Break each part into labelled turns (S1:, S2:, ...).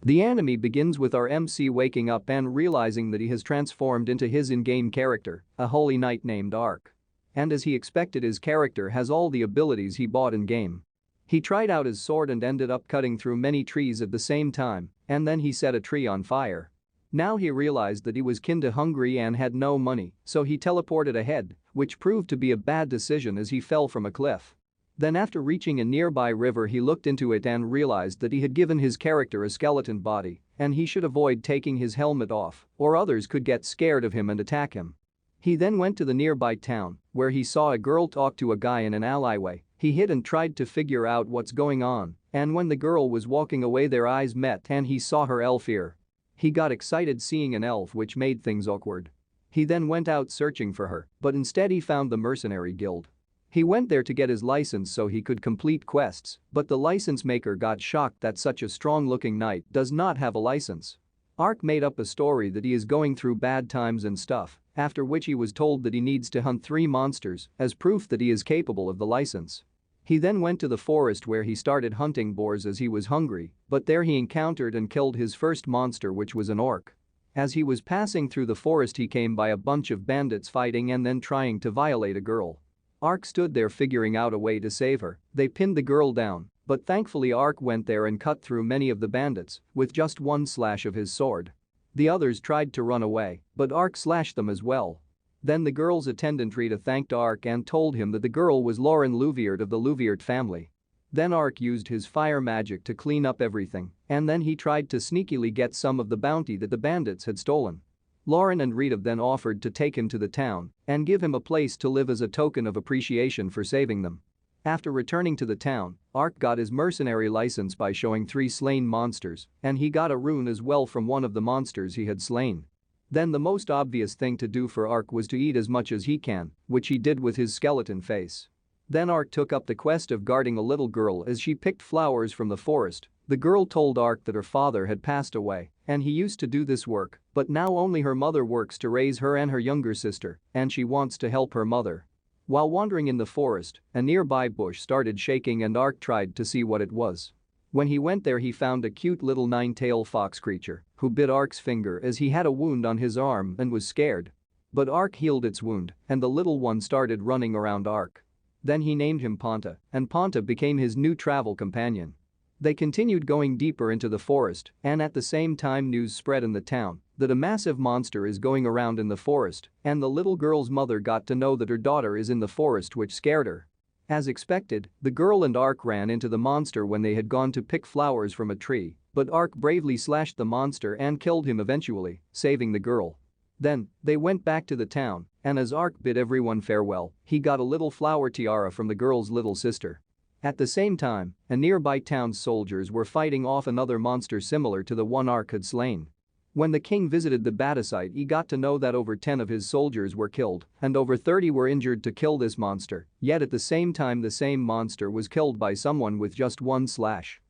S1: The anime begins with our MC waking up and realizing that he has transformed into his in-game character, a holy knight named Ark. And as he expected, his character has all the abilities he bought in-game. He tried out his sword and ended up cutting through many trees at the same time, and then he set a tree on fire. Now he realized that he was kinda hungry and had no money, so he teleported ahead, which proved to be a bad decision as he fell from a cliff. Then after reaching a nearby river, he looked into it and realized that he had given his character a skeleton body and he should avoid taking his helmet off or others could get scared of him and attack him. He then went to the nearby town where he saw a girl talk to a guy in an alleyway. He hid and tried to figure out what's going on, and when the girl was walking away their eyes met and he saw her elf ear. He got excited seeing an elf, which made things awkward. He then went out searching for her, but instead he found the mercenary guild. He went there to get his license so he could complete quests, but the license maker got shocked that such a strong-looking knight does not have a license. Ark made up a story that he is going through bad times and stuff, after which he was told that he needs to hunt 3 monsters as proof that he is capable of the license. He then went to the forest where he started hunting boars as he was hungry, but there he encountered and killed his first monster, which was an orc. As he was passing through the forest, he came by a bunch of bandits fighting and then trying to violate a girl. Ark stood there figuring out a way to save her. They pinned the girl down, but thankfully Ark went there and cut through many of the bandits with just one slash of his sword. The others tried to run away, but Ark slashed them as well. Then the girl's attendant Rita thanked Ark and told him that the girl was Lauren Louviert of the Louviert family. Then Ark used his fire magic to clean up everything, and then he tried to sneakily get some of the bounty that the bandits had stolen. Lauren and Rita then offered to take him to the town and give him a place to live as a token of appreciation for saving them. After returning to the town, Ark got his mercenary license by showing 3 slain monsters, and he got a rune as well from one of the monsters he had slain. Then the most obvious thing to do for Ark was to eat as much as he can, which he did with his skeleton face. Then Ark took up the quest of guarding a little girl as she picked flowers from the forest. The girl told Ark that her father had passed away and he used to do this work, but now only her mother works to raise her and her younger sister, and she wants to help her mother. While wandering in the forest, a nearby bush started shaking and Ark tried to see what it was. When he went there, he found a cute little 9-tailed fox creature who bit Ark's finger as he had a wound on his arm and was scared. But Ark healed its wound and the little one started running around Ark. Then he named him Ponta, and Ponta became his new travel companion. They continued going deeper into the forest, and at the same time news spread in the town that a massive monster is going around in the forest, and the little girl's mother got to know that her daughter is in the forest, which scared her. As expected, the girl and Ark ran into the monster when they had gone to pick flowers from a tree, but Ark bravely slashed the monster and killed him eventually, saving the girl. Then, they went back to the town, and as Ark bid everyone farewell, he got a little flower tiara from the girl's little sister. At the same time, a nearby town's soldiers were fighting off another monster similar to the one Ark had slain. When the king visited the battle site, he got to know that over 10 of his soldiers were killed and over 30 were injured to kill this monster, yet at the same time the same monster was killed by someone with just one slash.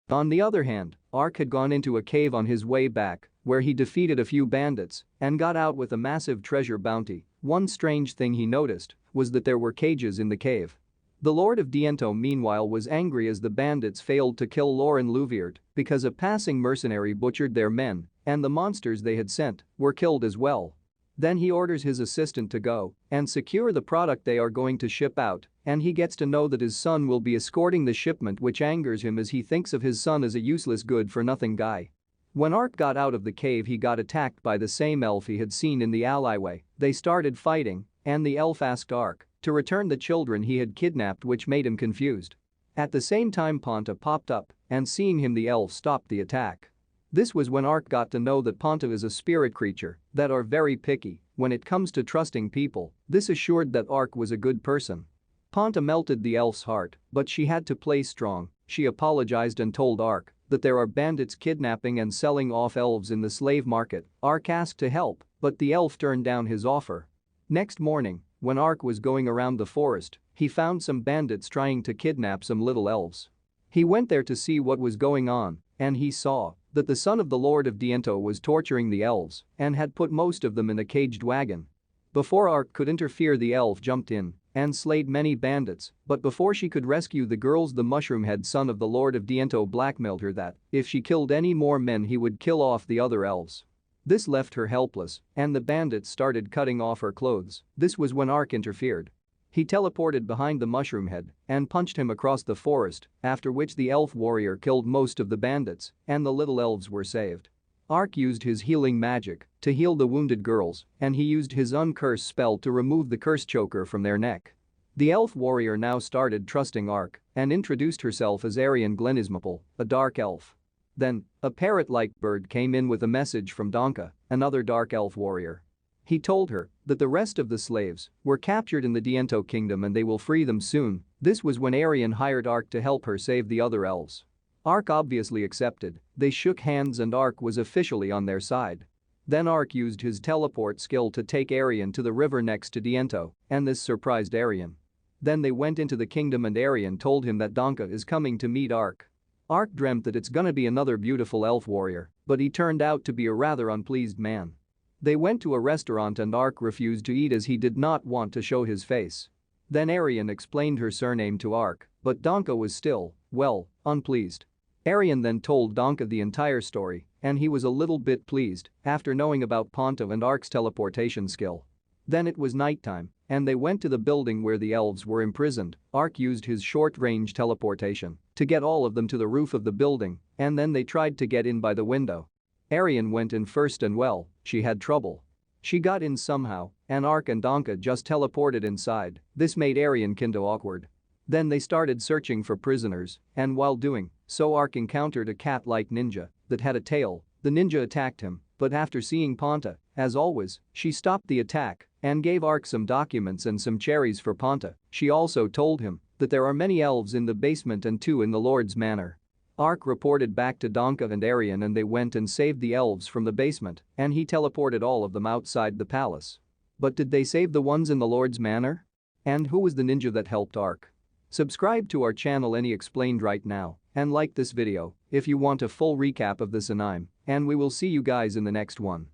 S1: On the other hand, Ark had gone into a cave on his way back, where he defeated a few bandits and got out with a massive treasure bounty. One strange thing he noticed was that there were cages in the cave. The Lord of Diento meanwhile was angry as the bandits failed to kill Lauren Louviert because a passing mercenary butchered their men and the monsters they had sent were killed as well. Then he orders his assistant to go and secure the product they are going to ship out, and he gets to know that his son will be escorting the shipment, which angers him as he thinks of his son as a useless good-for-nothing guy. When Ark got out of the cave, he got attacked by the same elf he had seen in the alleyway. They started fighting and the elf asked Ark to return the children he had kidnapped, which made him confused. At the same time, Ponta popped up and seeing him, the elf stopped the attack. This was when Ark got to know that Ponta is a spirit creature that are very picky when it comes to trusting people. This assured that Ark was a good person. Ponta melted the elf's heart, but she had to play strong. She apologized and told Ark that there are bandits kidnapping and selling off elves in the slave market. Ark asked to help, but the elf turned down his offer. Next morning, when Ark was going around the forest, he found some bandits trying to kidnap some little elves. He went there to see what was going on, and he saw that the son of the Lord of Diento was torturing the elves and had put most of them in a caged wagon. Before Ark could interfere, the elf jumped in and slayed many bandits, but before she could rescue the girls, the mushroom-head son of the Lord of Diento blackmailed her that if she killed any more men he would kill off the other elves. This left her helpless, and the bandits started cutting off her clothes. This was when Ark interfered. He teleported behind the mushroom head and punched him across the forest, after which the elf warrior killed most of the bandits and the little elves were saved. Ark used his healing magic to heal the wounded girls, and he used his uncurse spell to remove the curse choker from their neck. The elf warrior now started trusting Ark and introduced herself as Arian Glenismaple, a dark elf. Then, a parrot-like bird came in with a message from Donka, another dark elf warrior. He told her that the rest of the slaves were captured in the Diento kingdom and they will free them soon. This was when Arian hired Ark to help her save the other elves. Ark obviously accepted. They shook hands and Ark was officially on their side. Then Ark used his teleport skill to take Arian to the river next to Diento, and this surprised Arian. Then they went into the kingdom and Arian told him that Donka is coming to meet Ark. Ark dreamt that it's gonna be another beautiful elf warrior, but he turned out to be a rather unpleased man. They went to a restaurant and Ark refused to eat as he did not want to show his face. Then Arian explained her surname to Ark, but Donka was still, well, unpleased. Arian then told Donka the entire story, and he was a little bit pleased after knowing about Ponto and Ark's teleportation skill. Then it was nighttime, and they went to the building where the elves were imprisoned. Ark used his short-range teleportation to get all of them to the roof of the building, and then they tried to get in by the window. Arian went in first and well, she had trouble. She got in somehow, and Ark and Donka just teleported inside. This made Arian kinda awkward. Then they started searching for prisoners, and while doing so Ark encountered a cat-like ninja that had a tail. The ninja attacked him, but after seeing Ponta, as always, she stopped the attack and gave Ark some documents and some cherries for Ponta. She also told him that there are many elves in the basement and 2 in the Lord's Manor. Ark reported back to Donka and Arian and they went and saved the elves from the basement and he teleported all of them outside the palace. But did they save the ones in the Lord's Manor? And who was the ninja that helped Ark? Subscribe to our channel AniXplained right now and like this video if you want a full recap of this anime, and we will see you guys in the next one.